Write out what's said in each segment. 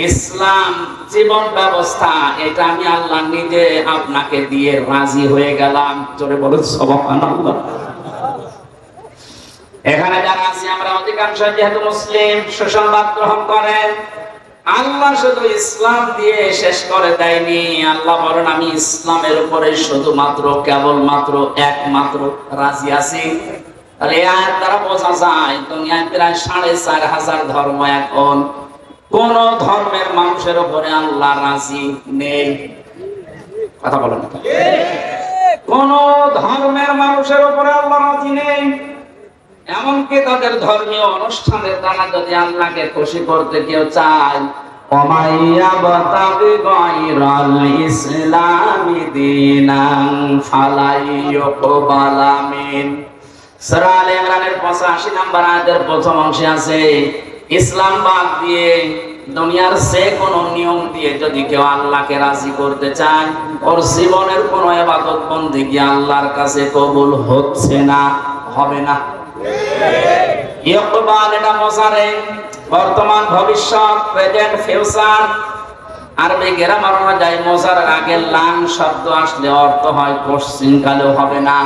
ইসলাম জীবন ব্যবস্থা, এটা আমি আল্লাহ নিজে আপনাকে দিয়ে রাজি হয়ে গেলাম। জোরে বলুন সুবহানাল্লাহ। এখানে যারা আছি আমরা অধিকাংশ যেহেতু মুসলিম, সুসংবাদ গ্রহণ করেন। আল্লাহ শুধু ইসলাম দিয়ে শেষ করে দেয়নি। আল্লাহ বলেন আমি ইসলামের উপরে শুধুমাত্র কেবলমাত্র একমাত্র রাজি আছি। তাহলে এই আয়াত দ্বারা বোঝা যায় দুনিয়ায় প্রায় ৪৫০০ ধর্ম, এখন কোন ধর্মের মানুষের উপরে আল্লাহ রাজি নেই। কথা বলেন, কোন ধর্মের মানুষের উপরে আল্লাহ রাজি নেই। এমনকি তাদের ধর্মীয় অনুষ্ঠানের দ্বারা যদি আল্লাহকে খুশি করতে কেউ চায়, ওমাইয়াবতাগি গায়রাল ইসলামি দীনান ফালাইয়ুকবালা মিন। সূরা আলে ইমরানের ৮৫ নম্বর আয়াতের প্রথম অংশে আছে, ইসলাম বাদ দিয়ে দুনিয়ার যে কোনো নিয়ম দিয়ে যদি কেউ আল্লাহকে রাজি করতে চায়, ওর জীবনের কোনো ইবাদত বন্দেগী আল্লাহর কাছে কবুল হচ্ছে না, হবে না। ইকবাল এটা মোজারে, বর্তমান ভবিষ্যৎ, প্রেজেন্ট ফিউচার। আরবি গ্রামার অনুযায়ী মোজারের আগে লাং শব্দ আসলে অর্থ হয় পশ্চিমকালেও হবে না।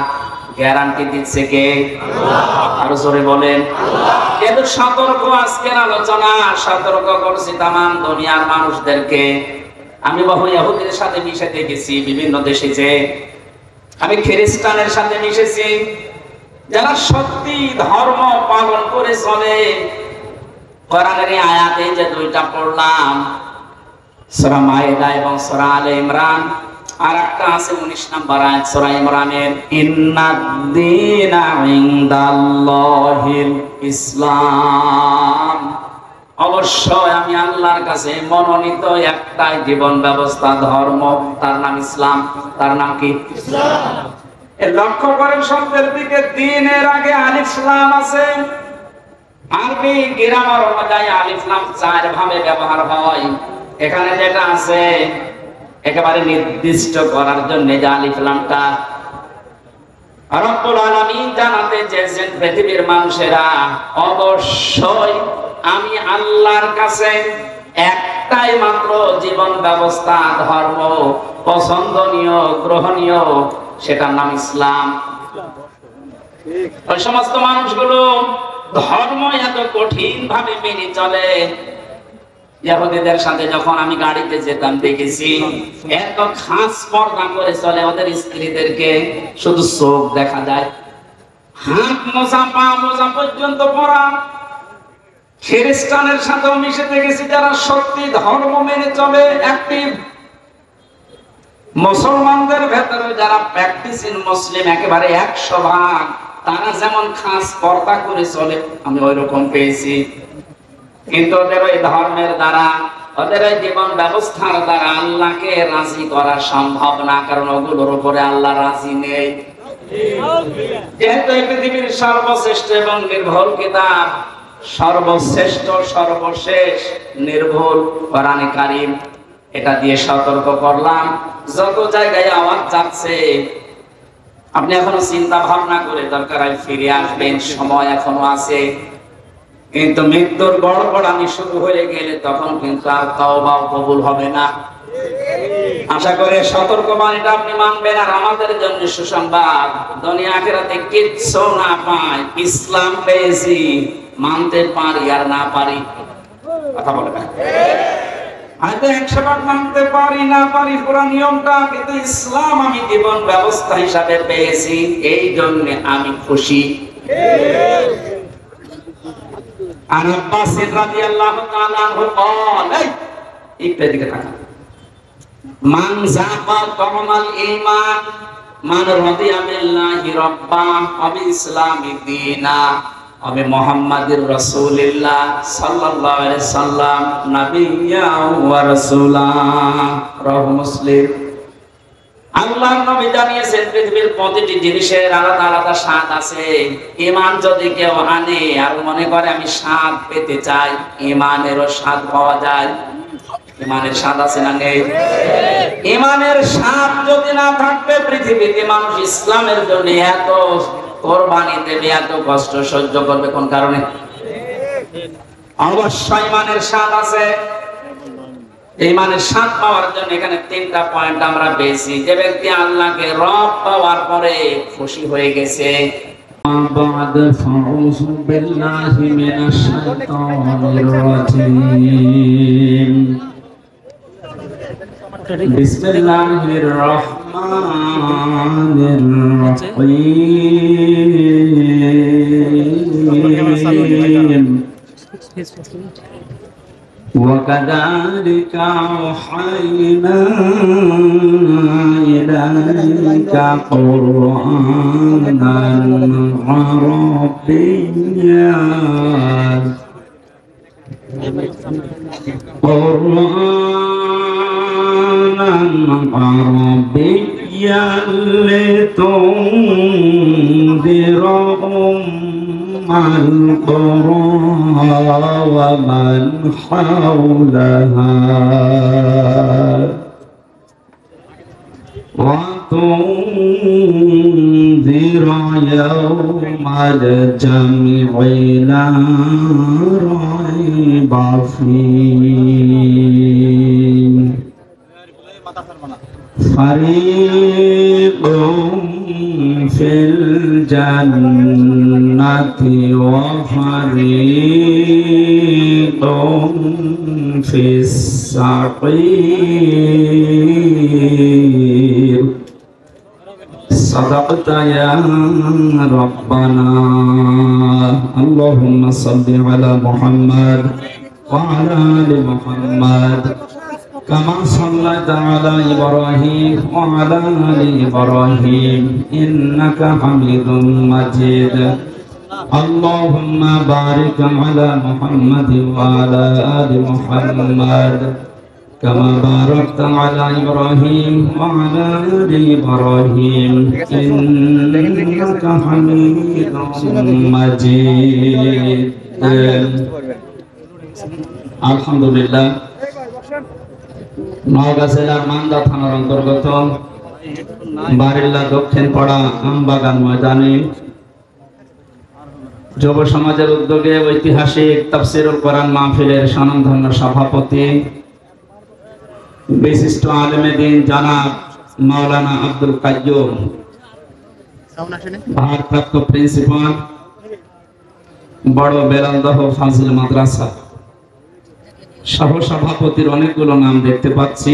গ্যারান্টি দিচ্ছে কে? আল্লাহ। আর জোরে বলেন আল্লাহ। কিন্তু সতর্ক, আজকের আলোচনা সতর্ক করছি তামাম দুনিয়ার মানুষদেরকে। আমি বহু ইহুদিদের সাথে মিশে দেখেছি বিভিন্ন দেশে, যে আমি খ্রিস্টানের সাথে মিশেছি, যারা সত্যি ধর্ম পালন করে চলে। কোরআনের আয়াতে যে দুইটা পড়লাম, সূরা মায়েদা এবং সূরা আলে ইমরান, আর একটা আছে ১৯ নম্বর আয়াত সূরা ইমরানের, ইন্নাদ-দীনা ইনদাল্লাহিল ইসলাম। অবশ্যই আমি আল্লাহর কাছে মনোনীত একটাই জীবন ব্যবস্থা, ধর্ম, তার নাম ইসলাম। তার নাম কি? ইসলাম। লক্ষ্য করেন শব্দের দিকে, দ্বীনের আগে আলিফ লাম আছে। আরবি গ্রামার অনুযায়ী আলিফ লাম ৪ ভাবে ব্যবহার হয়। এখানে যেটা আছে একেবারে নির্দিষ্ট করার জন্য যে আলিফ লামটা, রব্বুল আলামিন জানাতে চেয়েছেন পৃথিবীর মানুষেরা অবশ্যই আমি আল্লাহর কাছে একটাই মাত্র জীবন ব্যবস্থা, ধর্ম পছন্দনীয়, গ্রহণীয়, সেটার নাম ইসলাম। ওই সমস্ত মানুষগুলো ধর্ম এত কঠিন ভাবে মেনে চলে। ইহুদিদের সাথে যখন আমি গাড়িতে যেতাম দেখেছি এত খাস পর্দা করে চলে, ওদের স্ত্রীদেরকে শুধু চোখ দেখা যায়, হাত মোজা পা মোজা পর্যন্ত পরা। খ্রিস্টানের সাথেও মিশে দেখেছি যারা সত্যি ধর্ম মেনে চলে, অ্যাক্টিভ। মুসলমানদের ভেতরে যারা প্র্যাকটিসিং মুসলিম একেবারে ১০০%, তারা যেমন খাস পর্দা করে চলে আমি ওই রকম পেয়েছি। কিন্তু ওদের ওই ধর্মের দ্বারা, ওদের ওই জীবন ব্যবস্থার দ্বারা আল্লাহকে রাজি করা সম্ভব না, কারণ ওগুলোর উপরে আল্লাহ রাজি নেই। যেহেতু এই পৃথিবীর সর্বশ্রেষ্ঠ এবং নির্ভুল কিতাব, সর্বশ্রেষ্ঠ সর্বশেষ নির্ভুল কোরআনে কারীম, এটা দিয়ে সতর্ক করলাম। যত জায়গায় আওয়াজ যাচ্ছে আপনি এখনো চিন্তা ভাবনা করে দরকার হয় ফিরে আসবেন, সময় এখনো আছে। কিন্তু মৃত্যুর গড়গড়ানি শুরু হয়ে গেলে তখন কিন্তু আর তওবা কবুল হবে না। আশা করে সতর্কবাণীটা আপনি মানবেন। আর আমাদের জন্য সুসংবাদ, দুনিয়া আখিরাতে কিচ্ছু না পাই, ইসলাম পেয়েছি, মানতে পারি আর না পারি। কথা বলে না, হয়তো ১০০ মানতে পারি না পারি পুরো নিয়মটা, কিন্তু ইসলাম আমি জীবন ব্যবস্থা হিসাবে পেয়েছি, এই জন্য আমি খুশি। আর আব্বাস রাদিয়াল্লাহু তাআলা আনহু বলেন, একটু এদিকে তাকান, মান যাবা তামাল ঈমান মান রাদিয়া বিল্লাহি রাব্বা ওয়া বিল-ইসলামি দীনা ওয়া বি মুহাম্মাদির রাসূলিল্লাহ সাল্লাল্লাহু আলাইহি সাল্লাম নাবিয়্যা ওয়া রাসূলা। রাওয়াহু মুসলিম। আল্লাহর নবী জানিয়েছেন পৃথিবীর প্রতিটি জিনিসের আলাদা আলাদা স্বাদ আছে। ঈমান যদি কেউ আনে আর মনে করে আমি স্বাদ পেতে চাই, ঈমানেরও স্বাদ পাওয়া যায়। ঈমানের স্বাদ আছে না নেই? ঈমানের স্বাদ যদি না থাকবে, পৃথিবীতে মানুষ ইসলামের জন্য এত কোরবানি দেবে, এত কষ্ট সহ্য করবে কোন কারণে? অবশ্যই ইমানের স্বাদ আছে। ইমানের স্বাদ পাওয়ার জন্য এখানে 3টা পয়েন্ট আমরা পেয়েছি। যে ব্যক্তি আল্লাহকে রব পাওয়ার পরে খুশি হয়ে গেছে। بعد فأعوذ بالله من الشيطان الرجيم بسم الله الرحمن الرحيم وكذلك أوحينا إليك قرآنا عربيا لتنذر القرى ومن حولها وتنذر يوم الجمع لا ريب فيه فريق في الجنة وفريق في السعير صدقت يا ربنا اللهم صل على محمد وعلى آل محمد كما صليت على إبراهيم وعلى آل إبراهيم إنك حميد مجيد اللهم بارك على محمد وعلى آل محمد كما باركت على إبراهيم وعلى آل إبراهيم إنك حميد مجيد الحمد لله নওগাঁ জেলার মান্দা থানার অন্তর্গত বারিল্লা দক্ষিণ পাড়া আমবাগান ময়দানে যুব সমাজের উদ্যোগে ঐতিহাসিক তাফসীরুল কোরআন মাহফিলের স্বনামধন্য সভাপতি বিশিষ্ট আলেমে দ্বীন জনাব মাওলানা আব্দুল কাইয়ুম, ভারপ্রাপ্ত প্রিন্সিপাল বড় বেলালদহ ফাজিল মাদ্রাসা, সহ সভাপতির অনেকগুলো নাম দেখতে পাচ্ছি।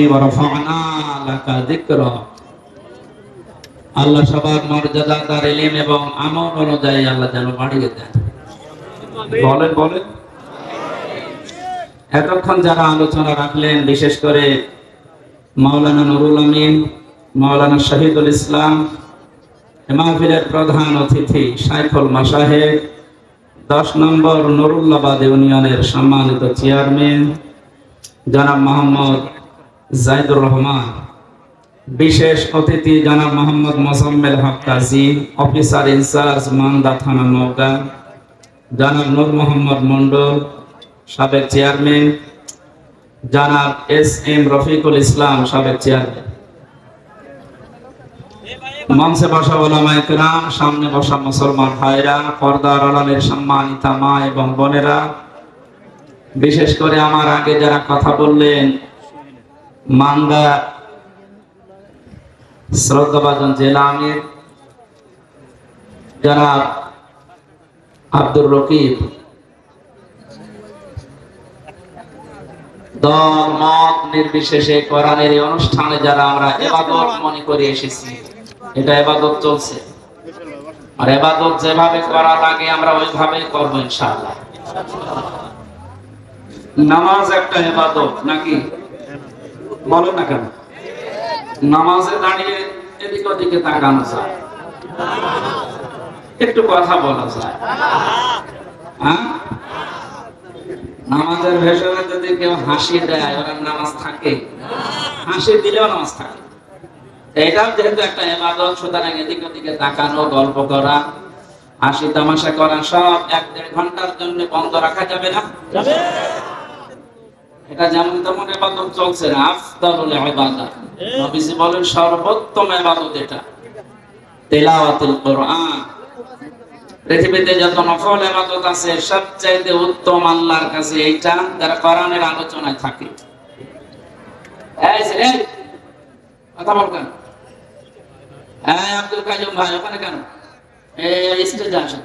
আল্লাহ সবার মর্যাদা তার ইলম এবং আমল অনুযায়ী আল্লাহ যেন বাড়িয়ে দেন। বলেন বলেন। এতক্ষণ যারা আলোচনা রাখলেন, বিশেষ করে মাওলানা নুরুল আমিন, মাওলানা শহীদুল ইসলাম, মাহফিলের প্রধান অতিথি শাইখুল মাশায়েখ 10 নম্বর নুরুল্লাবাদ ইউনিয়নের সম্মানিত চেয়ারম্যান জনাব মোহাম্মদ জাইদুর রহমান, বিশেষ অতিথি জনাব মোহাম্মদ মোজাম্মেল হক কাজী, অফিসার ইনচার্জ মান্দা থানা নওগাঁ জনাব নূর মোহাম্মদ মন্ডল, সাবেক চেয়ারম্যান জনাব এস.এম. রফিকুল ইসলাম, সাবেক চেয়ারম্যান, মঞ্চে বসা ওলামায়ে কেরাম, সামনে বসা মুসলমান ভাইরা, পর্দার আড়ালের সম্মানিতা মা এবং বোনেরা, বিশেষ করে আমার আগে যারা কথা বললেন, মান্দা শ্রদ্ধাভাজন জেলা আমির জনাব আব্দুর রকিব, দল মত নির্বিশেষে কোরআনের এই অনুষ্ঠানে যারা আমরা ইবাদত মনে করে এসেছি, এটা ইবাদত চলছে, আর ইবাদত যেভাবে করা লাগে আমরা ওইভাবেই করব ইনশাআল্লাহ। নামাজ একটা ইবাদত নাকি? বলেন না কেন? নামাজে দাঁড়িয়ে এদিক ওদিকে তাকানো যায়, একটু কথা বলা যায়, হ্যাঁ? নামাজের ভেতরে যদি কেউ হাসি দেয়, ওর নামাজ থাকে? হাসি দিলেও নামাজ থাকে। এটাও যেহেতু একটা ইবাদত, সুতরাং এদিক ওদিকে তাকানো, গল্প করা, হাসি তামাশা করা সব 1-1.5 ঘন্টার জন্য বন্ধ রাখা যাবে না? এটা যেমন তেমন ইবাদত চলছে না, আফদালুল ইবাদাত। নবীজি বলেন সর্বোত্তম ইবাদত এটা, তিলাওয়াতুল কোরআন, পৃথিবীতে যত নফল ইবাদত আছে সবচাইতে উত্তম আল্লাহর কাছে এইটা, যারা কোরআনের আলোচনায় থাকে। এই ছেলে কথা বলবেন, হ্যাঁ আব্দুল কাইয়ুম ভাই ওখানে কেন, এই স্টেজে আসেন।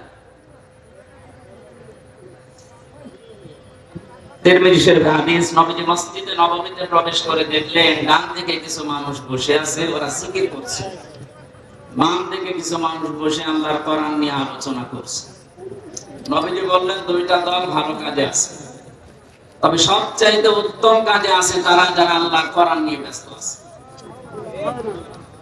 তিরমিজি শরীফ হাদিস, নবীজি মসজিদে নববীতে প্রবেশ করে দেখলেন ডান দিকে কিছু মানুষ বসে আছে, ওরা জিকির করছে। বাম দিকে কিছু মানুষ বসে আল্লাহর কোরআন নিয়ে আলোচনা করছে। নবীজি বললেন দুইটা দল ভালো কাজে আছে, তবে সবচাইতে উত্তম কাজে আছে তারা যারা আল্লাহর কোরআন নিয়ে ব্যস্ত আছে।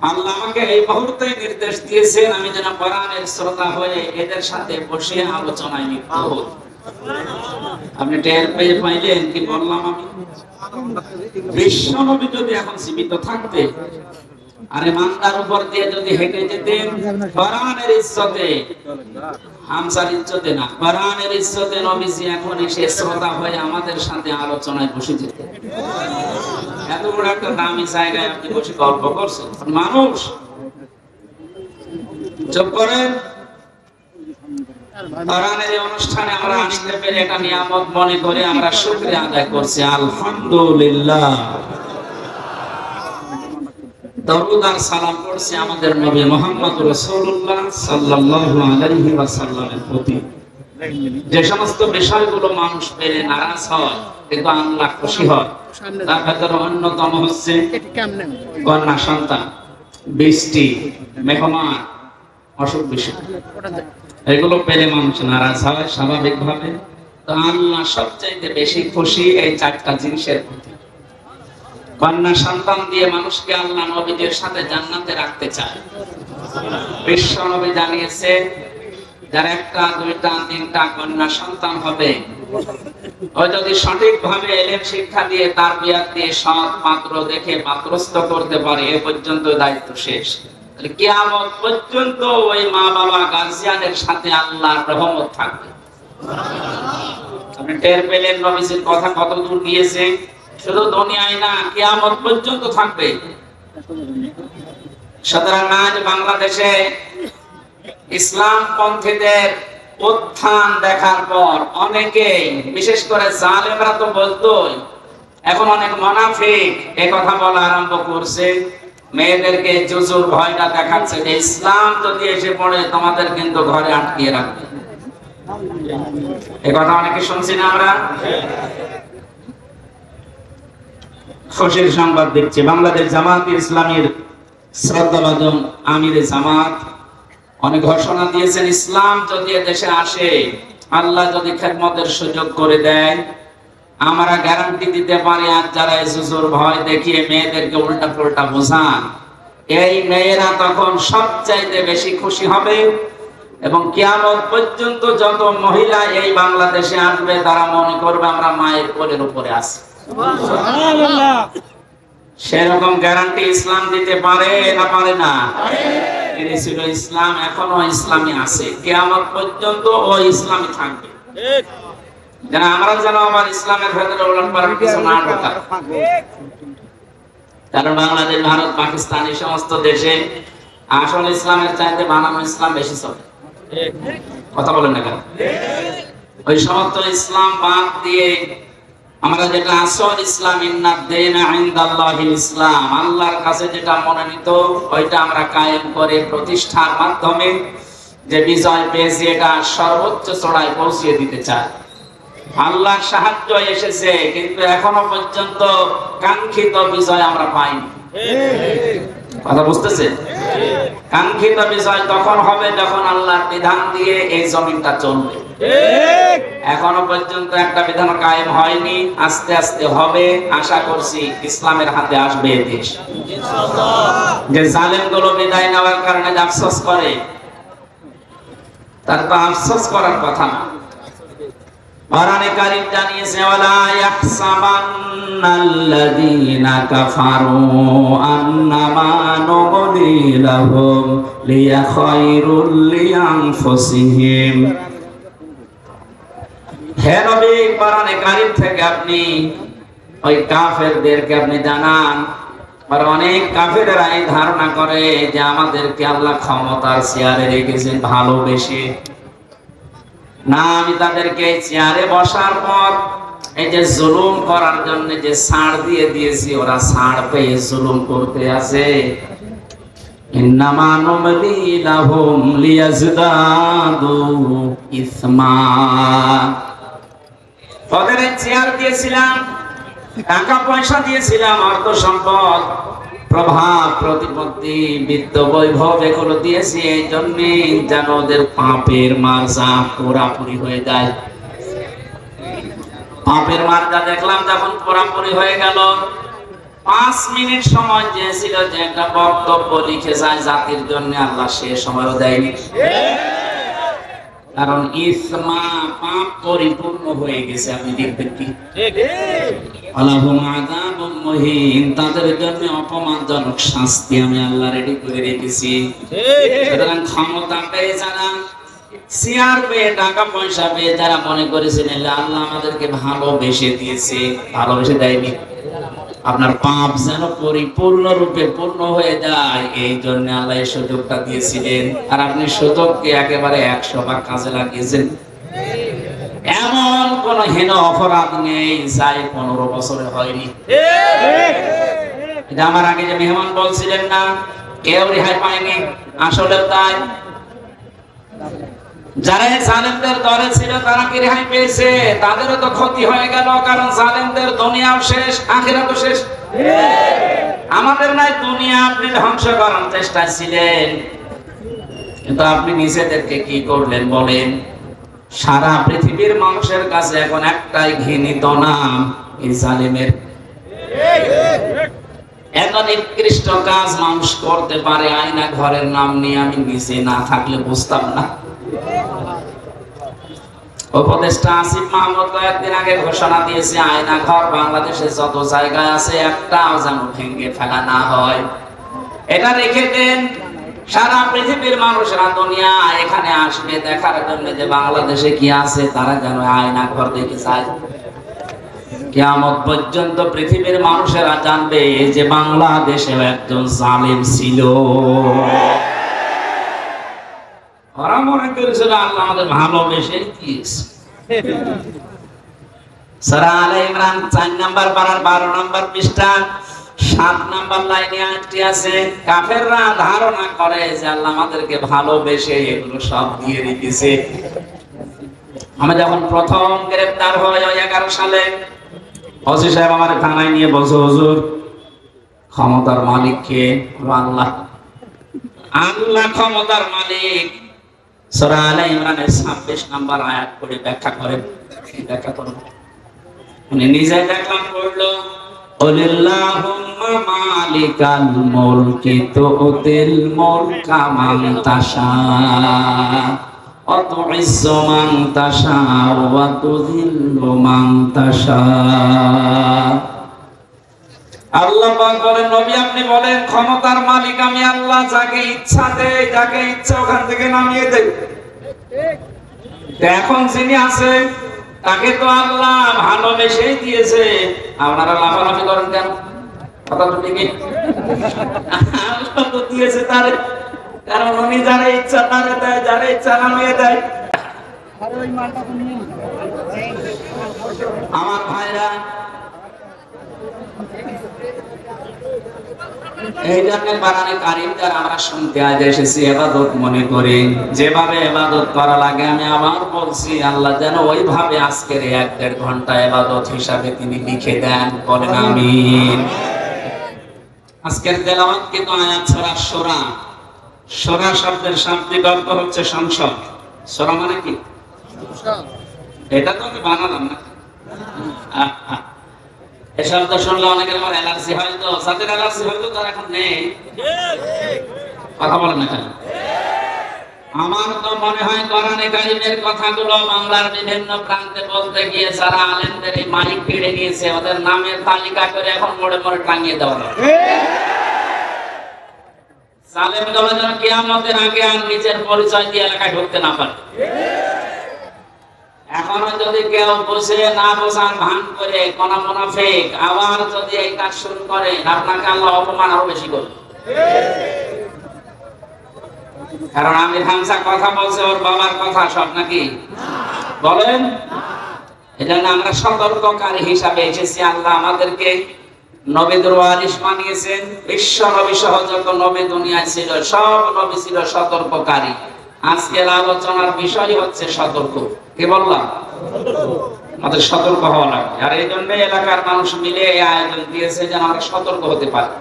আল্লাহ আমাকে এই মুহূর্তে নির্দেশ দিয়েছেন আমি যেন কোরআনের শ্রোতা হয়ে এদের সাথে বসে আলোচনায় লিপ্ত হই। আপনি টের পেয়ে পাইলেন কি বললাম আমি? বিশ্ব নবী যদি এখন জীবিত থাকতে আরে মান্দার উপর দিয়ে যদি হেঁটে যেতেন, কোরআনের ইজ্জতে, হামজার ইজ্জতে না, কোরআনের ইজ্জতে নবীজি এখন এসে শ্রোতা হয়ে আমাদের সাথে আলোচনায় বসে যেতেন। এত বড় একটা দামি জায়গায় আপনি বসে গল্প করছেন, মানুষ চুপ করেন। কোরআনের এই অনুষ্ঠানে আমরা আসতে পেরে এটা নিয়ামত মনে করে আমরা শুকরিয়া আদায় করছি, আলহামদুলিল্লাহ। দরুদ আর সালাম পড়ছি আমাদের নবী মুহাম্মদ রাসূলুল্লাহ সাল্লাল্লাহু আলাইহি ওয়াসাল্লামের প্রতি। যে সমস্ত বিষয়গুলো মানুষ পেলে নারাজ হয় কিন্তু আল্লাহ খুশি হয়, তার ভেতরে অন্যতম হচ্ছে কন্যা সন্তান, বৃষ্টি, মেহমান, অসুখ বিসুখ, এগুলো পেলে মানুষ নারাজ হয় স্বাভাবিকভাবে। তো আল্লাহ সবচাইতে বেশি খুশি এই চারটা জিনিসের প্রতি। কন্যা সন্তান দিয়ে মানুষকে আল্লাহ নবীদের সাথে জান্নাতে রাখতে চায়। বিশ্ব নবী জানিয়েছে যার একটা, দুইটা, তিনটা কন্যা সন্তান হবে, ও যদি সঠিকভাবে ইলম শিক্ষা দিয়ে তারবিয়াত দিয়ে সৎ পাত্র দেখে পাত্রস্থ করতে পারে, এ পর্যন্ত দায়িত্ব শেষ। কিয়ামত পর্যন্ত ওই মা বাবা গার্জিয়ানের সাথে আল্লাহর রহমত থাকবে। আপনি টের পেলেন নবীজির কথা কত দূর গিয়েছে? শুধু দুনিয়ায় না, কিয়ামত পর্যন্ত থাকবে। সুতরাং আজ বাংলাদেশে ইসলাম পন্থীদের উত্থান দেখার পর অনেকে, বিশেষ করে জালেমরা তো বলতোই, এখন অনেক মুনাফিক এ কথা বলা আরম্ভ করছে। মেয়েদেরকে জুজুর ভয়টা দেখাচ্ছে যে ইসলাম যদি এসে পড়ে তোমাদের কিন্তু ঘরে আটকিয়ে রাখবে। এ কথা অনেকে শুনছি না আমরা। খুশির সংবাদ দেখছি, বাংলাদেশ জামাত ইসলামীর শ্রদ্ধাভাজন আমিরে জামাত অনেক ঘোষণা দিয়েছেন, ইসলাম যদি দেশে আসে, আল্লাহ যদি খেদমতের সুযোগ করে দেয়, আমরা গ্যারান্টি দিতে পারি আজ যারা জুজুর ভয় দেখিয়ে মেয়েদেরকে উল্টা পুল্টা বোঝান, এই মেয়েরা তখন সবচাইতে বেশি খুশি হবে। এবং কিয়ামত পর্যন্ত যত মহিলা এই বাংলাদেশে আসবে তারা মনে করবে আমরা মায়ের কোলের উপরে আছি। সেরকম গ্যারান্টি ইসলাম দিতে পারে না পারে না? ছিল ইসলাম, এখনো ইসলামী আছে, কিয়ামত পর্যন্ত ও ইসলামী থাকবে। যেন আমরা যেন আমার ইসলামের ভেতরে উলটপালট কিছু না ঢোকায়। কারণ বাংলাদেশ, ভারত, পাকিস্তান এই সমস্ত দেশে আসল ইসলামের চাইতে বানানো ইসলাম বেশি চলে। কথা বলেন না কেন? ওই সমস্ত ইসলাম বাদ দিয়ে আমরা যেটা আসল ইসলাম, ইন্না দীনা ইনদাল্লাহিল ইসলাম, আল্লাহর কাছে যেটা মনোনীত, ওইটা আমরা কায়েম করে প্রতিষ্ঠার মাধ্যমে যে বিজয় পেয়েছি এটা সর্বোচ্চ চূড়ায় পৌঁছিয়ে দিতে চাই। আল্লাহর সাহায্য এসেছে কিন্তু এখনো পর্যন্ত কাঙ্ক্ষিত বিজয় আমরা পাইনি। কথা বুঝতেছে? কাঙ্ক্ষিত বিজয় তখন হবে যখন আল্লাহর বিধান দিয়ে এই জমিনটা চলবে। এখনো পর্যন্ত একটা বিধান কায়েম হয়নি, আস্তে আস্তে হবে। আশা করছি ইসলামের হাতে আসবে দেশ। যে জালেমগুলো বিদায় নেওয়ার কারণে আফসোস করে, তার তো আফসোস করার কথা না। কোরআনে কারীম জানিয়েছে, ওয়ালা ইয়াহসাবান্নাল্লাযীনা কাফারু আন্নামা নুমলি লাহুম লিয়াখায়রুল লিআনফুসিহিম। হে নবী, কোরআনে কারীম থেকে আপনি ওই কাফেরদেরকে আপনি জানান। আর অনেক কাফেররা এই ধারণা করে যে আমাদেরকে আল্লাহ ক্ষমতার চেয়ারে রেখেছেন ভালোবেসে, না, আমি তাদেরকে চেয়ারে বসার পর এই যে জুলুম করার জন্য যে ছাড় দিয়ে দিয়েছি, ওরা ছাড় পেয়ে জুলুম করতে আছে। ইন্নামা নুমলি লাহুম লিয়াজদাদু ইসমা। ওদের চেয়ার দিয়েছিলাম, টাকা পয়সা দিয়েছিলাম, অর্থ সম্পদ, প্রভাব, প্রতিপত্তি, বিত্ত, বৈভব এগুলো দিয়েছি এই জন্য যেন ওদের পাপের মার্জা পুরাপুরি হয়ে যায়। পাপের মার্জা দেখলাম যখন পুরাপুরি হয়ে গেল, 5 মিনিট সময় দিয়েছিল যে একটা বক্তব্য লিখে যায় জাতির জন্য, আল্লাহ সে সময়ও দেয়নি। কারণ ইসমা পাপ পরিপূর্ণ হয়ে গেছে। আপনি দেখবেন কি আলাহুম আযাবুম মুহিন, তাদের জন্য অপমানজনক শাস্তি আমি আল্লাহ রেডি করে রেখেছি। সুতরাং ক্ষমতা পেয়ে যারা, চেয়ার পেয়ে, টাকা পয়সা পেয়ে যারা মনে করেছিলেন আল্লাহ আমাদেরকে ভালোবেসে দিয়েছে, ভালোবেসে দেয়নি। আপনার পাপ যেন পরিপূর্ণ রূপে পূর্ণ হয়ে যায় এই জন্য আল্লাহ এই সুযোগটা দিয়েছিলেন। আর আপনি সুযোগকে একেবারে 100 ভাগ কাজে লাগিয়েছেন। এমন কোন হীন অপরাধ নেই যাই 15 বছরে হয়নি। এটা আমার আগে যে মেহমান বলছিলেন না কেউ রেহাই পায়নি, আসলে তাই। যারা জালেমদের দলে ছিল তারা কি রেহাই পেয়েছে? তাদেরও তো ক্ষতি হয়ে গেল, কারণ জালেমদের দুনিয়াও শেষ, আখিরাতও শেষ। আমাদের নাই দুনিয়া আপনি ধ্বংস করার চেষ্টা ছিলেন, কিন্তু আপনি নিজেদেরকে কি করলেন বলেন? সারা পৃথিবীর মানুষের কাছে এখন একটাই ঘৃণিত নাম, এই জালেমের। এত নিকৃষ্ট কাজ মানুষ করতে পারে আয়না ঘরের নাম নিয়ে, আমি নিজে না থাকলে বুঝতাম না। উপদেষ্টা আসিফ মাহমুদ কয়েকদিন আগে ঘোষণা দিয়েছে আয়না ঘর বাংলাদেশে যত জায়গায় আছে একটাও যেন ভেঙে ফেলা না হয়। এটা রেখে দেন, সারা পৃথিবীর মানুষরা দুনিয়া এখানে আসবে দেখার জন্য যে বাংলাদেশে কি আছে, তারা যেন আয়না ঘর দেখে যায়। কিয়ামত পর্যন্ত পৃথিবীর মানুষেরা জানবে যে বাংলাদেশেও একজন জালেম ছিল। ওরা মনে করেছিল আল্লাহ আমাদের ভালোবেসে দিয়েছে। সূরা আলে ইমরান 4 নম্বর পারার 12 নম্বর পৃষ্ঠা 7 নম্বর লাইনে আয়াতটি আছে। কাফেররা ধারণা করে যে আল্লাহ আমাদেরকে ভালোবেসে এগুলো সব দিয়ে রেখেছে। আমি যখন প্রথম গ্রেফতার হই 11 সালে, ওসি সাহেব আমার থানায় নিয়ে বলছে, হুজুর ক্ষমতার মালিক কে? আল্লাহ। আল্লাহ ক্ষমতার মালিক। সূরা আলে ইমরানের 26 নম্বর আয়াত পড়ে ব্যাখ্যা করেন। ব্যাখ্যা করুন। উনি নিজে দেখলাম পড়লো, কুলিল্লাহুম্মা মালিকাল মুলকি তুতিল মুলকা মান তাশা ওয়া তুইজ্জু মান তাশা ওয়া তুযিল্লু মান তাশা। আল্লাহ পাক বলেন, নবী আপনি বলেন ক্ষমতার মালিক আমি আল্লাহ, যাকে ইচ্ছা দেই, যাকে ইচ্ছা ওখান থেকে নামিয়ে দেই। এখন যিনি আছে তাকে তো আল্লাহ ভালোবেসেই দিয়েছে। আপনারা লাফালাফি করেন কেন? কথা তো ঠিকই, আল্লাহ তো দিয়েছে তারে, কারণ উনি যারা ইচ্ছা তারে দেয়, যারা ইচ্ছা নামিয়ে দেয়। আমার ভাইরা, এই জন্য কোরআনে কারীম দ্বারা আমরা শুনতে আজ এসেছি, ইবাদত মনে করি। যেভাবে ইবাদত করা লাগে আমি আবার বলছি, আল্লাহ যেন ওইভাবে আজকের 1-1.5 ঘন্টা ইবাদত হিসাবে তিনি লিখে দেন। বলেন আমিন। আজকের তেলাওয়াত কিন্তু আয়াত সূরা শূরা। শূরা শব্দের শাব্দিক অর্থ হচ্ছে সংসদ। শূরা মানে কি? এটা তো আমি বানালাম না। এই শব্দ শুনলে অনেকের আমার অ্যালার্জি হয়, তো যাদের অ্যালার্জি হয়তো তারা এখন নেই, কথা বলেন না কেন? আমার তো মনে হয় কোরআনে কারীমের কথাগুলো বাংলার বিভিন্ন প্রান্তে বলতে গিয়ে যারা আলেমদের এই মাইক কেড়ে নিয়েছে ওদের নামের তালিকা করে এখন মোড়ে মোড়ে টাঙিয়ে দেওয়া হবে। জালেমগুলো যেন কিয়ামতের আগে আর নিজের পরিচয় দিয়ে এলাকায় ঢুকতে না পারে। এখনো যদি কেউ বুঝে না বোঝার ভান করে কোন মুনাফিক আবার যদি এই কাজ শুরু করে, আপনাকে আল্লাহ অপমান আরো বেশি করবে। কারণ আমির হামজা কথা বলছে ওর বাবার কথা সব নাকি বলেন। এজন্য আমরা সতর্ককারী হিসাবে এসেছি। আল্লাহ আমাদেরকে নবীদের ওয়ারিস বানিয়েছেন। বিশ্ব নবী সহ যত নবী দুনিয়ায় ছিল সব নবী ছিল সতর্ককারী। আজকের আলোচনার বিষয় হচ্ছে সতর্ক। কি বললাম? আমাদের সতর্ক হওয়া লাগবে। আর এই জন্য এলাকার মানুষ মিলে এই আয়োজন দিয়েছে যেন আমরা সতর্ক হতে পারি।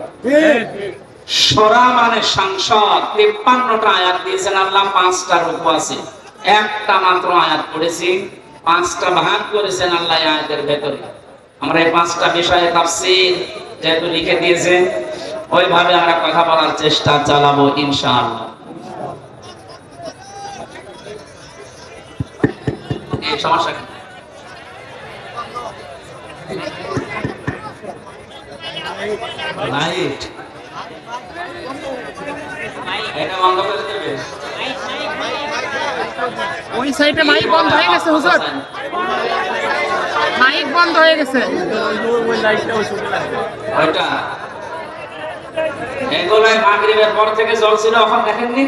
সূরা মানে সংসদ 53টা আয়াত দিয়েছেন আল্লাহ, 5টা রূপ আছে। একটা মাত্র আয়াত পড়েছি, 5টা ভাগ করেছেন আল্লাহ এই আয়াতের ভেতরে। আমরা এই 5টা বিষয়ে তাফসীর যেহেতু লিখে দিয়েছেন ওইভাবে আমরা কথা বলার চেষ্টা চালাবো ইনশাআল্লাহ। এই সমস্যা কি? লাইট এটা বন্ধ করে দেবে। ওই সাইডে মাইক বন্ধ হয়ে গেছে হুজুর, মাইক বন্ধ হয়ে গেছে। ওইটা এগুলো মাগরিবের পর থেকে জ্বলছিল, এখন দেখেননি?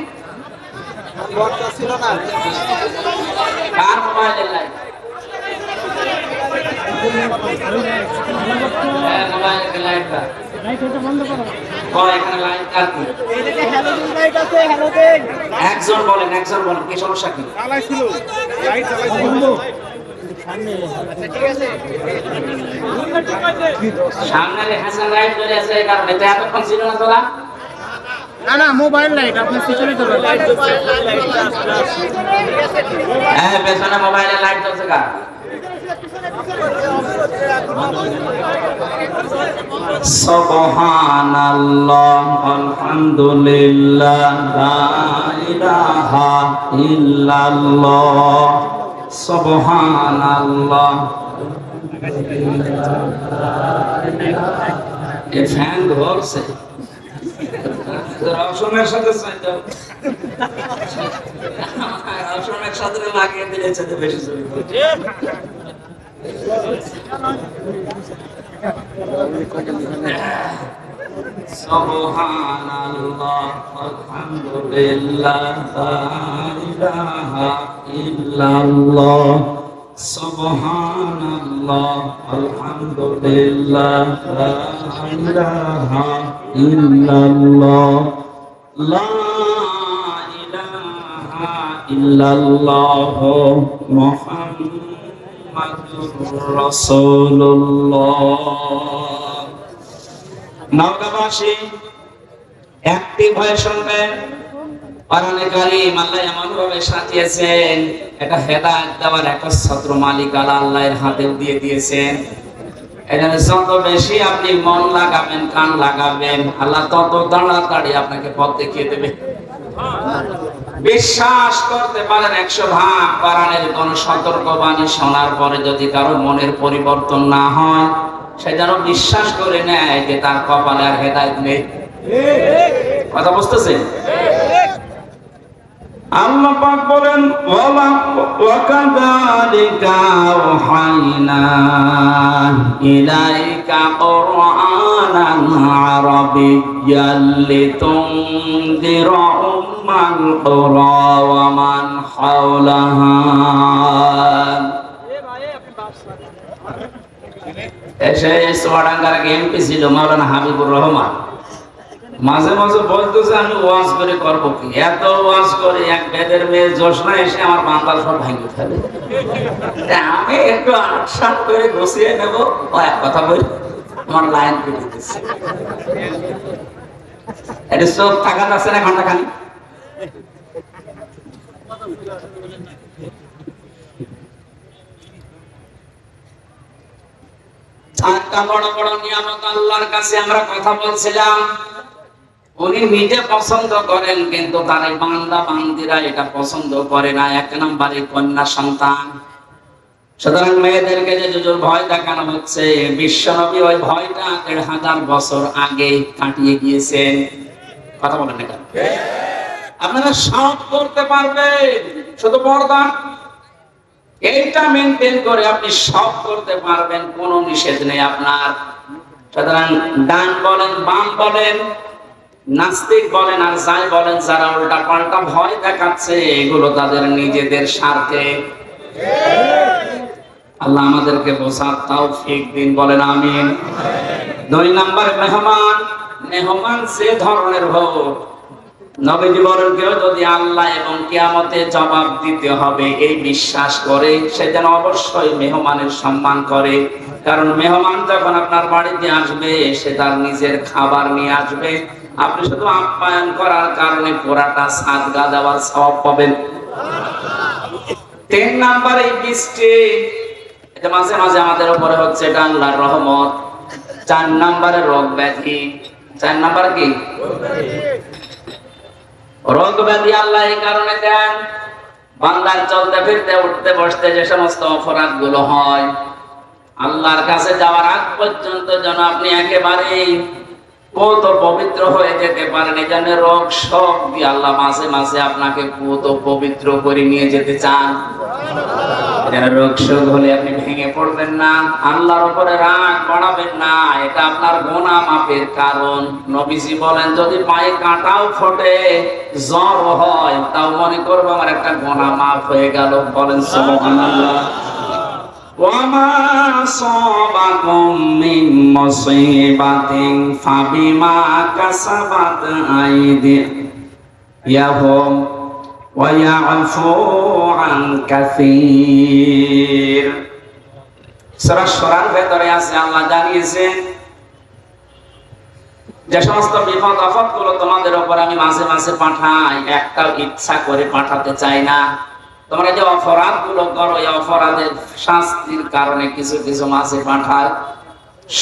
কার মোবাইলের লাইট? মোবাইলের লাইটটা এখানে লাইট কার? একজন বলেন, একজন বলেন, কি সমস্যা কি? সামনে হাসান লাইট ধরে আছে, এই কারণে তো এতক্ষণ ছিল না তোলা। না না, মোবাইল লাইট আপনার পিছনে তো লাইট জ্বলছে। হ্যাঁ, পেছনে মোবাইলের লাইট জ্বলছে কার? সুবহানাল্লাহ আলহামদুলিল্লাহ লা ইলাহা ইল্লাল্লাহ সুবহানাল্লাহ। এই ফ্যান ধরছে রওশনের সাথে চাইতো, রওশনের সাথে লাগিয়ে দিয়েছে তো বেশি চলে। সুবহানাল্লাহ আলহামদুলিল্লাহ লা ইলাহা ইল্লাল্লাহ সুবহানাল্লাহ আলহামদুলিল্লাহ লা ইলাহা ইল্লাল্লাহ লা ইলাহা ইল্লাল্লাহ মুহাম্মাদুর রাসূলুল্লাহ। নওগাঁবাসী অ্যাক্টিভ হয়ে শুনবেন। কোরআনে কারীম আল্লাহ এমন ভাবে সাজিয়েছেন, এটা হেদায়েত দেওয়ার একচ্ছত্র মালিক আল্লাহর হাতে দিয়ে দিয়েছেন। এখানে যত বেশি আপনি মন লাগাবেন, কান লাগাবেন, আল্লাহ তত তাড়াতাড়ি আপনাকে পথ দেখিয়ে দেবে। বিশ্বাস করতে পারেন 100 ভাগ কোরআনের কোন সতর্কবাণী শোনার পরে যদি কারো মনের পরিবর্তন না হয়, সে যেন বিশ্বাস করে নেয় যে তার কপালে আর হেদায়েত নেই। কথা বুঝতেছেন? আল্লাহ পাক বলেন ওয়া কাযালিকা আওহাইনা ইলাইকা কুরআনান আরাবিয়্যান লিতুনদিরা উম্মাল কুরা ওয়া মান হাওলাহা। এসে সোয়াডাঙ্গার এমপি ছিল মাওলানা হাবিবুর রহমান, মাঝে মাঝে বলতেছে আমি ওয়াজ করে করবো কি, এত ওয়াজ করে এক বেদের মেয়ে জোসনা এসে আমার বান্দাল সব ভাঙিয়ে ফেলে। আমি একটু আটসাট করে বসিয়ে নেব, ও এক কথা বলি আমার লাইন কেটে দিচ্ছে। এটা চোখ থাকাতে আছে না ঘন্টা খানি। চারটা বড় বড় নিয়ামত আল্লাহর কাছে আমরা কথা বলছিলাম, উনি নিজে পছন্দ করেন কিন্তু তার এই বান্দা বান্দিরা এটা পছন্দ করে না। 1 নম্বরে কন্যা সন্তান। সুতরাং মেয়েদেরকে যে জোর ভয় দেখানো হচ্ছে, বিশ্বনবী ওই ভয়টা 1000 বছর আগে কাটিয়ে গিয়েছেন। কথা বলেন না কেন? আপনারা সব করতে পারবেন, শুধু পর্দা এইটা মেনটেন করে আপনি সব করতে পারবেন, কোনো নিষেধ নেই আপনার। সুতরাং ডান বলেন বাম বলেন, নাস্তিক বলেন আর যাই বলেন, যারা উল্টা পাল্টা ভয় দেখাচ্ছে এগুলো তাদের নিজেদের স্বার্থে। আল্লাহ আমাদেরকে বোঝার তৌফিক দিন, বলেন আমিন। 2 নম্বর মেহমান। মেহমান সে ধরনের হোক, নবীজি বলেন কেউ যদি আল্লাহ এবং কিয়ামতে জবাব দিতে হবে এই বিশ্বাস করে, সে যেন অবশ্যই মেহমানের সম্মান করে। কারণ মেহমান যখন আপনার বাড়িতে আসবে, সে তার নিজের খাবার নিয়ে আসবে, আপনি শুধু আপ্যায়ন করার কারণে পুরাটা সাদগা দেওয়ার সওয়াব পাবেন। 3 নাম্বার এই বৃষ্টি, এটা মাঝে মাঝে আমাদের উপরে হচ্ছে, এটা আল্লাহর রহমত। 4 নাম্বারে রোগ ব্যাধি। 4 নাম্বার কি? রোগ ব্যাধি আল্লাহ এই কারণে দেন, বান্দার চলতে ফিরতে উঠতে বসতে যে সমস্ত অপরাধ গুলো হয়, আল্লাহর কাছে যাওয়ার আগ পর্যন্ত যেন আপনি একেবারেই পুত পবিত্র হয়ে যেতে পারেন। এই জন্য রোগ শোক দিয়ে আল্লাহ মাঝে মাঝে আপনাকে পুত পবিত্র করে নিয়ে যেতে চান। রোগ শোক হলে আপনি ভেঙে পড়বেন না, আল্লাহর উপরে রাগ বাড়াবেন না, এটা আপনার গুনাহ মাফের কারণ। নবীজি বলেন যদি পায়ে কাঁটাও ফোটে, জ্বর হয়, তাও মনে করবো আমার একটা গুনাহ মাফ হয়ে গেল, বলেন সুবহানাল্লাহ। وَمَا أَصَابَكُم مِّن مُّصِيبَةٍ فَبِمَا كَسَبَتْ أَيْدِيكُمْ وَيَعْفُو عَن كَثِيرٍ। সূরা সূরার ভেতরে আছে, আল্লাহ জানিয়েছেন যে সমস্ত বিপদ আপদ গুলো তোমাদের উপর আমি মাঝে মাঝে পাঠাই, একটাও ইচ্ছা করে পাঠাতে চাই না। তোমরা যে অপরাধ গুলো করো, এই অপরাধের শাস্তির কারণে কিছু কিছু মাঝে পাঠায়।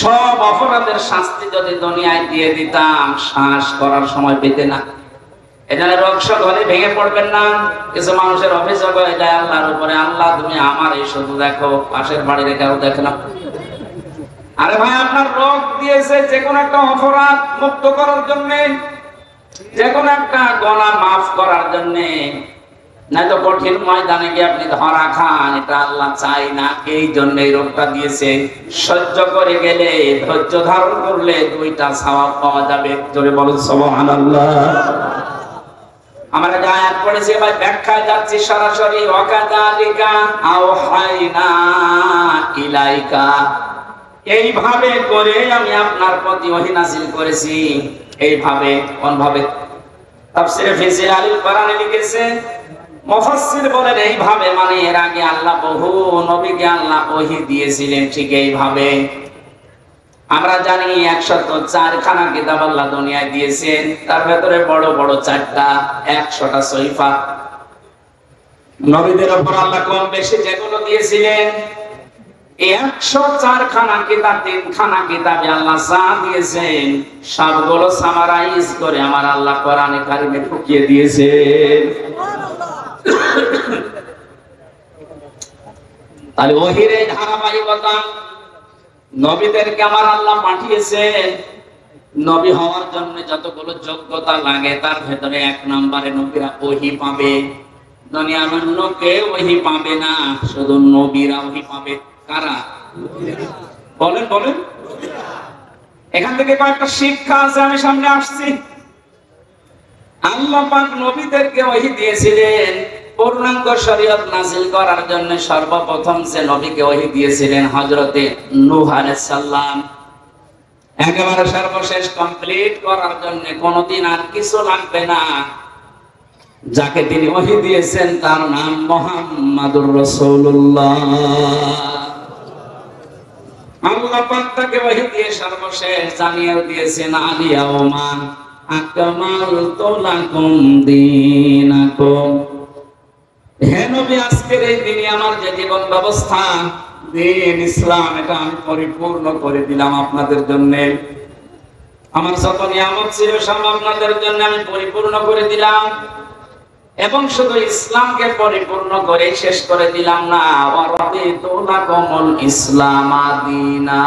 সব অপরাধের শাস্তি যদি দুনিয়ায় দিয়ে দিতাম, শ্বাস করার সময় পেতে না। এখানে রোগ শোক হলে ভেঙে পড়বেন না। কিছু মানুষের অভিযোগ হয়ে যায় আল্লাহর উপরে, আল্লাহ তুমি আমার এই শুধু দেখো, পাশের বাড়ির কেউ দেখে না। আরে ভাই, আপনার রোগ দিয়েছে যে কোনো একটা অপরাধ মুক্ত করার জন্য, যে কোনো একটা গুনাহ মাফ করার জন্য, না তো কঠিন ময়দানে গিয়ে আপনি ধরা খান, এটা আল্লাহ চাই না। এই জন্য এই রোগটা দিয়েছে। সহ্য করে গেলে, ধৈর্য ধারণ করলে 2টা সওয়াব পাওয়া যাবে। জোরে বলুন সুবহানাল্লাহ। আমরা যে আয়াত পড়েছি ভাই, ব্যাখ্যায় যাচ্ছি সরাসরি। ওয়াকাযালিকা আওহাইনা ইলাইকা, এইভাবে করে আমি আপনার প্রতি ওহী নাযিল করেছি। এইভাবে, কোন ভাবে? তাফসীরে ফি জিলালিল কোরআনে লিখেছে, মুফাসসির বলেন এইভাবে মানে এর আগে আল্লাহ বহু নবীকে আল্লাহ ওহী দিয়েছিলেন, ঠিক এইভাবে। আমরা জানি 104 খানা কিতাব আল্লাহ দুনিয়ায় দিয়েছেন, তার ভেতরে বড় বড় 4টা, 100টা সহিফা। নবীদের উপর আল্লাহ কম বেশি যেগুলো দিয়েছিলেন, 104 খানা কিতাব, 3 খানা কিতাবে আল্লাহ যা দিয়েছেন সবগুলো সামারাইজ করে আমার আল্লাহ কোরআনে কারিমে ঢুকিয়ে দিয়েছেন। তাহলে ওহীর এই ধারাবাহিকতা, নবীদেরকে আমার আল্লাহ পাঠিয়েছেন। নবী হওয়ার জন্য যতগুলো যোগ্যতা লাগে, তার ভেতরে 1 নম্বরে নবীরা ওহী পাবে। দুনিয়ার অন্য কেউ ওহী পাবে না, শুধু নবীরা ওহী পাবে। কারা? বলেন বলেন। এখান থেকে কয়েকটা শিক্ষা আছে, আমি সামনে আসছি। আল্লাহ পাক নবীদেরকে ওহী দিয়েছিলেন পূর্ণাঙ্গ শরীয়ত নাযিল করার জন্য। সর্বপ্রথম যে নবীকে ওহী দিয়েছিলেন হযরতে নূহ আলাইহিস সালাম, একেবারে সর্বশেষ কমপ্লিট করার জন্য কোনদিন আর কিছু লাগবে না। যাকে তিনি ওহী দিয়েছেন তার নাম মুহাম্মাদুর রাসূলুল্লাহ। আল্লাহ পাক তাকে ওহী দিয়ে সর্বশেষ জানিয়ে দিয়েছেন, আলিয়াউমা আকমালতু লাকুম দীনাকুম। হে নবী, আজকের এই দিনে আমার যে জীবন ব্যবস্থা, দিন ইসলাম, এটা আমি পরিপূর্ণ করে দিলাম আপনাদের জন্য। আমার যত নিয়ামত ছিল সব আপনাদের জন্য আমি পরিপূর্ণ করে দিলাম। এবং শুধু ইসলামকে পরিপূর্ণ করে শেষ করে দিলাম না, ওয়ারাদিতু লাকুমুল ইসলামা দীনা।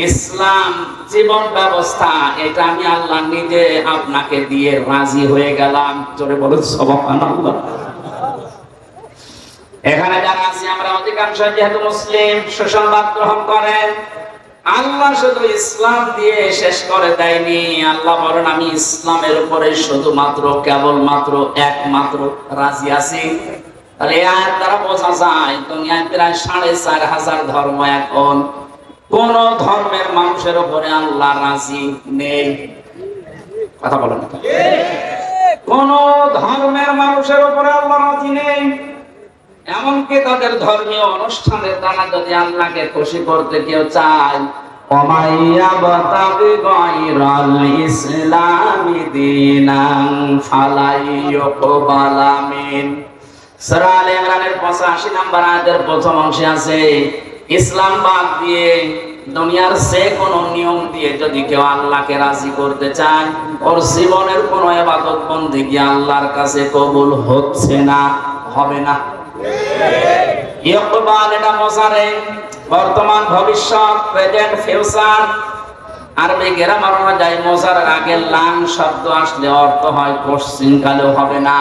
ইসলাম জীবন ব্যবস্থা, এটা আমি আল্লাহ নিজে আপনাকে দিয়ে রাজি হয়ে গেলাম। জোরে বলুন সুবহানাল্লাহ। এখানে যারা আছি আমরা অধিকাংশ যেহেতু মুসলিম, সুসংবাদ গ্রহণ করেন। আল্লাহ শুধু ইসলাম দিয়ে শেষ করে দেয়নি। আল্লাহ বলেন আমি ইসলামের উপরে শুধুমাত্র, কেবলমাত্র, একমাত্র রাজি আছি। তাহলে এই আয়াত দ্বারা বোঝা যায় দুনিয়ায় প্রায় 4,500 ধর্ম, এখন কোন ধর্মের মানুষের উপরে আল্লাহ রাজি নেই। কথা বলেন, কোন ধর্মের মানুষের উপরে আল্লাহ রাজি নেই। এমনকি তাদের ধর্মীয় অনুষ্ঠানের দ্বারা যদি আল্লাহকে খুশি করতে কেউ চায়, ওমাইয়াবতাগি গায়রাল ইসলামি দীনান ফালাইয়ুকবালা মিন। সূরা আলে ইমরানের 85 নম্বর আয়াতের প্রথম অংশে আছে, ইসলাম বাদ দিয়ে দুনিয়ার যে কোনো নিয়ম দিয়ে যদি কেউ আল্লাহকে রাজি করতে চায়, ওর জীবনের কোনো ইবাদত বন্দেগী আল্লাহর কাছে কবুল হচ্ছে না, হবে না। ইকবাল এটা মোজারে, বর্তমান, ভবিষ্যৎ, প্রেজেন্ট, ফিউচার। আরবি গ্রামার অনুযায়ী মোজারের আগে লাম শব্দ আসলে অর্থ হয় পশ্চিমকালেও হবে না।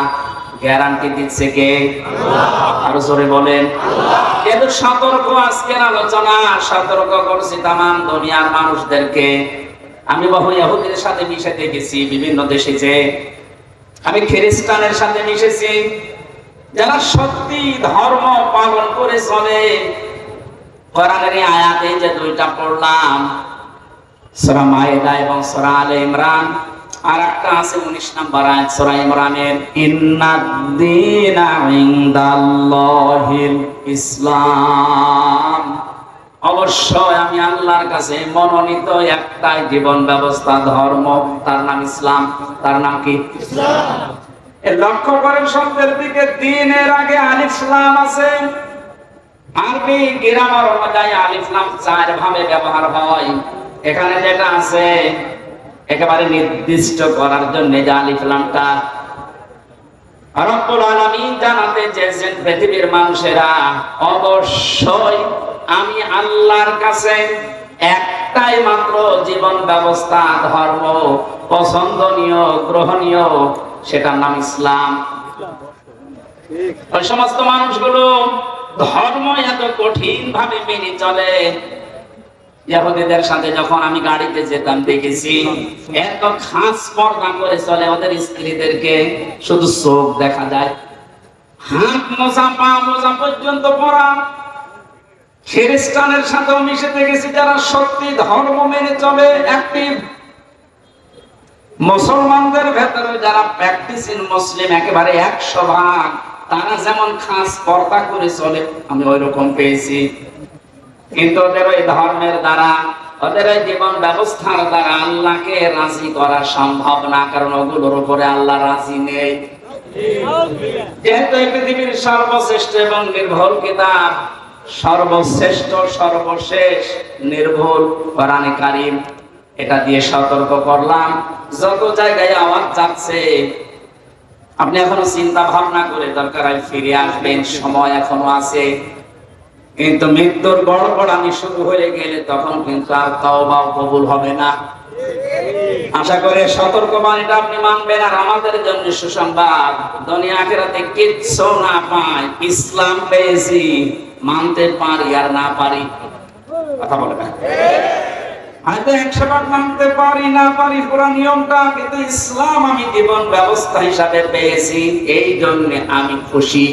গ্যারান্টি দিচ্ছে কে? আল্লাহ। আরো জোরে বলেন আল্লাহ। কিন্তু সতর্ক, আজকের আলোচনা সতর্ক করছি তামাম দুনিয়ার মানুষদেরকে। আমি বহু ইহুদির সাথে মিশে দেখেছি বিভিন্ন দেশে, যে আমি খ্রিস্টানের সাথে মিশেছি, যারা সত্যি ধর্ম পালন করে চলে। কোরআনের আয়াতে যে দুইটা পড়লাম, সূরা মায়েদা এবং সূরা আলে ইমরান, আর একটা আছে 19 নম্বর আয়াত সূরা ইমরানের, ইন্নাদ-দীনা ইনদাল্লাহিল ইসলাম। অবশ্যই আমি আল্লাহর কাছে মনোনীত একটাই জীবন ব্যবস্থা, ধর্ম, তার নাম ইসলাম। তার নাম কি? ইসলাম। লক্ষ্য করেন শব্দের দিকে, দ্বীনের আগে আলিফ লাম আছে। আরবি গ্রামার অনুযায়ী আলিফ লাম 4 ভাবে ব্যবহার হয়। এখানে যেটা আছে একেবারে নির্দিষ্ট করার জন্য যে আলিফ লামটা, রব্বুল আলামিন জানাতে চেয়েছেন পৃথিবীর মানুষেরা অবশ্যই আমি আল্লাহর কাছে একটাই মাত্র জীবন ব্যবস্থা, ধর্ম পছন্দনীয়, গ্রহণীয়, সেটার নাম ইসলাম। ওই সমস্ত মানুষগুলো ধর্ম এত কঠিন ভাবে মেনে চলে। ইহুদিদের সাথে যখন আমি গাড়িতে যেতাম দেখেছি এত খাস পর্দা করে চলে, ওদের স্ত্রীদেরকে শুধু চোখ দেখা যায়, হাত মোজা, পা মোজা পর্যন্ত পরা। খ্রিস্টানের সাথেও মিশে দেখেছি যারা সত্যি ধর্ম মেনে চলে, অ্যাক্টিভ। মুসলমানদের ভেতরে যারা প্র্যাকটিসিং মুসলিম একেবারে 100%, তারা যেমন খাস পর্দা করে চলে, আমি ওই রকম পেয়েছি। কিন্তু ওদের ওই ধর্মের দ্বারা, ওদের ওই জীবন ব্যবস্থার দ্বারা আল্লাহকে রাজি করা সম্ভব না, কারণ ওগুলোর উপরে আল্লাহ রাজি নেই। যেহেতু এই পৃথিবীর সর্বশ্রেষ্ঠ এবং নির্ভুল কিতাব, সর্বশ্রেষ্ঠ, সর্বশেষ, নির্ভুল কোরআনে কারীম, এটা দিয়ে সতর্ক করলাম। যত জায়গায় আওয়াজ যাচ্ছে, আপনি এখনো চিন্তা ভাবনা করে দরকার হয় ফিরে আসবেন, সময় এখনো আছে। কিন্তু মৃত্যুর গড়গড়ানি শুরু হয়ে গেলে তখন কিন্তু আর তওবা কবুল হবে না। আশা করে সতর্কবাণীটা আপনি মানবেন। আর আমাদের জন্য সুসংবাদ, দুনিয়া আখিরাতে কিচ্ছু না পাই, ইসলাম পেয়েছি, মানতে পারি আর না পারি। কথা বলে না, হয়তো 100 মানতে পারি না পারি পুরো নিয়মটা, কিন্তু ইসলাম আমি জীবন ব্যবস্থা হিসাবে পেয়েছি, এই জন্য আমি খুশি।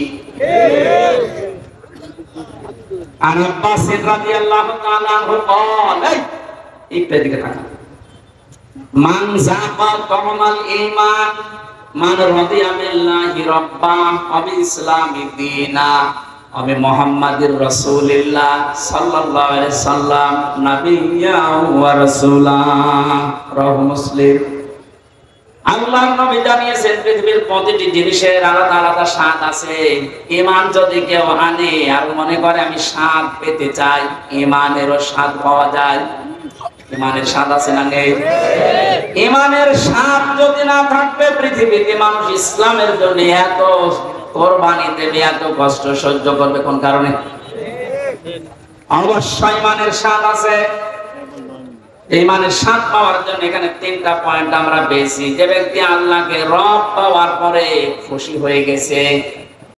আর আব্বাস রাদিয়াল্লাহু তাআলা আনহু বলেন, একটু দিকে তাকান, মান যাবা কামাল ঈমান মান রাদিয়া বিল্লাহি রাব্বা ওয়া বিল ইসলামি দীনা ওয়া বি মুহাম্মাদির রাসূলিল্লাহ সাল্লাল্লাহু আলাইহি সাল্লাম নাবিয়্যা ওয়া রাসূলা। রাহু মুসলিম। আল্লাহর নবী জানিয়েছেন পৃথিবীর প্রতিটি জিনিসের আলাদা আলাদা স্বাদ আছে। ঈমান যদি কেউ আনে আর মনে করে আমি স্বাদ পেতে চাই, ঈমানেরও স্বাদ পাওয়া যায়। ঈমানের স্বাদ আছে না নেই? ঈমানের স্বাদ যদি না থাকবে, পৃথিবীতে মানুষ ইসলামের জন্য এত কোরবানি দেবে, এত কষ্ট সহ্য করবে কোন কারণে? অবশ্যই ঈমানের স্বাদ আছে। ঈমানের স্বাদ পাওয়ার জন্য এখানে 3টা পয়েন্ট আমরা পেয়েছি। যে ব্যক্তি আল্লাহকে রব পাওয়ার পরে খুশি হয়ে গেছে,